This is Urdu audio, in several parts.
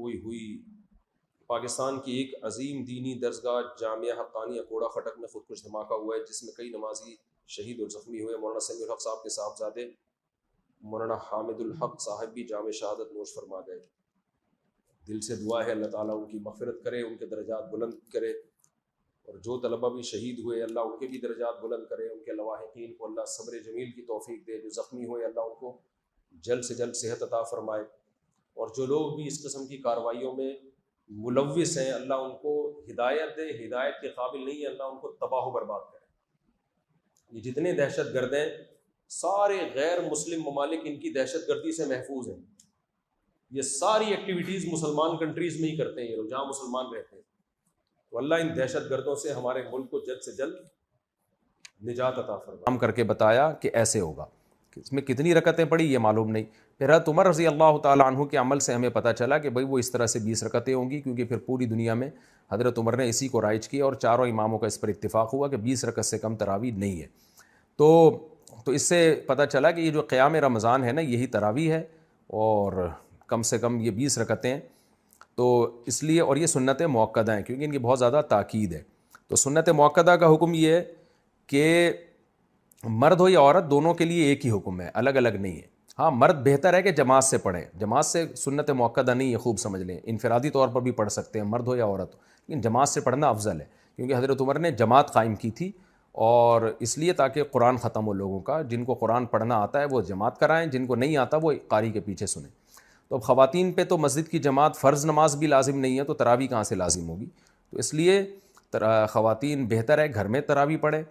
ہوئی پاکستان کی ایک عظیم دینی درسگاہ جامعہ حقانیہ کوڑا خٹک میں خودکش دھماکہ ہوا ہے، جس میں کئی نمازی شہید اور زخمی ہوئے۔ مولانا سمیع الحق صاحب کے صاحبزادے مولانا حامد الحق صاحب بھی جام شہادت نوش فرما گئے۔ دل سے دعا ہے اللہ تعالیٰ ان کی مغفرت کرے، ان کے درجات بلند کرے، اور جو طلبہ بھی شہید ہوئے اللہ ان کے بھی درجات بلند کرے، ان کے لواحقین کو اللہ صبر جمیل کی توفیق دے، جو زخمی ہوئے اللہ ان کو جلد سے جلد صحت عطا فرمائے، اور جو لوگ بھی اس قسم کی کارروائیوں میں ملوث ہیں اللہ ان کو ہدایت دے، ہدایت کے قابل نہیں ہے اللہ ان کو تباہ و برباد کرے۔ یہ جتنے دہشت گرد ہیں سارے غیر مسلم ممالک ان کی دہشت گردی سے محفوظ ہیں، یہ ساری ایکٹیویٹیز مسلمان کنٹریز میں ہی کرتے ہیں یہ لوگ جہاں مسلمان رہتے ہیں، تو اللہ ان دہشت گردوں سے ہمارے ملک کو جلد سے جلد نجات عطا فرمائے۔ ہم کر کے بتایا کہ ایسے ہوگا، اس میں کتنی رکعتیں پڑھی یہ معلوم نہیں۔ پھر حضرت عمر رضی اللہ تعالیٰ عنہ کے عمل سے ہمیں پتہ چلا کہ بھئی وہ اس طرح سے 20 رکعتیں ہوں گی، کیونکہ پھر پوری دنیا میں حضرت عمر نے اسی کو رائج کیا اور چاروں اماموں کا اس پر اتفاق ہوا کہ 20 رکعت سے کم تراویح نہیں ہے۔ تو اس سے پتہ چلا کہ یہ جو قیام رمضان ہے نا یہی تراویح ہے، اور کم سے کم یہ 20 رکعتیں، تو اس لیے، اور یہ سنت مؤکدہ ہیں کیونکہ ان کی بہت زیادہ تاکید ہے۔ تو سنت مؤکدہ کا حکم یہ ہے کہ مرد ہو یا عورت دونوں کے لیے ایک ہی حکم ہے، الگ الگ نہیں ہے۔ ہاں مرد بہتر ہے کہ جماعت سے پڑھیں، جماعت سے سنت مؤکدہ نہیں ہے، خوب سمجھ لیں، انفرادی طور پر بھی پڑھ سکتے ہیں مرد ہو یا عورت ہو، لیکن جماعت سے پڑھنا افضل ہے، کیونکہ حضرت عمر نے جماعت قائم کی تھی، اور اس لیے تاکہ قرآن ختم ہو لوگوں کا، جن کو قرآن پڑھنا آتا ہے وہ جماعت کرائیں، جن کو نہیں آتا وہ قاری کے پیچھے سنیں۔ تو اب خواتین پہ تو مسجد کی جماعت فرض نماز بھی لازم نہیں ہے، تو تراویح کہاں سے لازم ہوگی؟ تو اس لیے خواتین بہتر ہے گھر میں تراویح پڑھیں،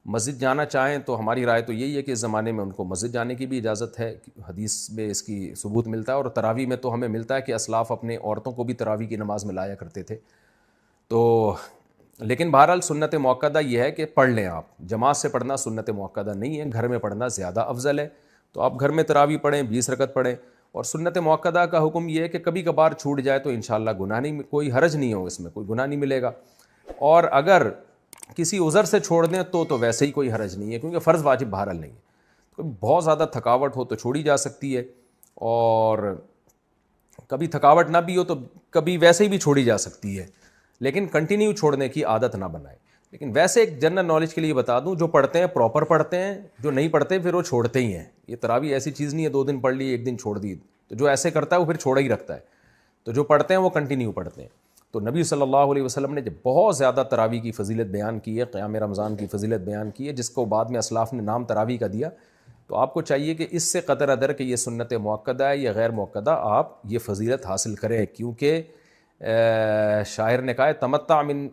مسجد جانا چاہیں تو ہماری رائے تو یہی ہے کہ اس زمانے میں ان کو مسجد جانے کی بھی اجازت ہے، حدیث میں اس کی ثبوت ملتا ہے، اور تراویح میں تو ہمیں ملتا ہے کہ اسلاف اپنے عورتوں کو بھی تراویح کی نماز میں لایا کرتے تھے۔ تو لیکن بہرحال سنت مؤکدہ یہ ہے کہ پڑھ لیں آپ، جماعت سے پڑھنا سنت مؤکدہ نہیں ہے، گھر میں پڑھنا زیادہ افضل ہے۔ تو آپ گھر میں تراویح پڑھیں، 20 رکعت پڑھیں، اور سنت مؤکدہ کا حکم یہ ہے کہ کبھی کبھار چھوٹ جائے تو انشاءاللہ گناہ نہیں، کوئی حرج نہیں ہو، اس میں کوئی گناہ نہیں ملے گا، اور اگر کسی عذر سے چھوڑ دیں تو ویسے ہی کوئی حرج نہیں ہے، کیونکہ فرض واجب بہرحال نہیں ہے۔ تو بہت زیادہ تھکاوٹ ہو تو چھوڑی جا سکتی ہے، اور کبھی تھکاوٹ نہ بھی ہو تو کبھی ویسے ہی بھی چھوڑی جا سکتی ہے، لیکن کنٹینیو چھوڑنے کی عادت نہ بنائے۔ لیکن ویسے ایک جنرل نالج کے لیے بتا دوں، جو پڑھتے ہیں پراپر پڑھتے ہیں، جو نہیں پڑھتے پھر وہ چھوڑتے ہی ہیں۔ یہ تراویح ایسی چیز نہیں ہے 2 دن پڑھ لی 1 دن چھوڑ دی، تو جو ایسے کرتا ہے وہ پھر چھوڑا ہی رکھتا ہے، تو جو پڑھتے ہیں وہ کنٹینیو پڑھتے ہیں۔ تو نبی صلی اللہ علیہ وسلم نے جب بہت زیادہ تراویح کی فضیلت بیان کی ہے، قیام رمضان کی فضیلت بیان کی ہے، جس کو بعد میں اسلاف نے نام تراویح کا دیا، تو آپ کو چاہیے کہ اس سے قطر ادر کہ یہ سنت مؤکدہ ہے یا غیر مؤکدہ، آپ یہ فضیلت حاصل کریں، کیونکہ شاعر نے کہا ہے تمتع من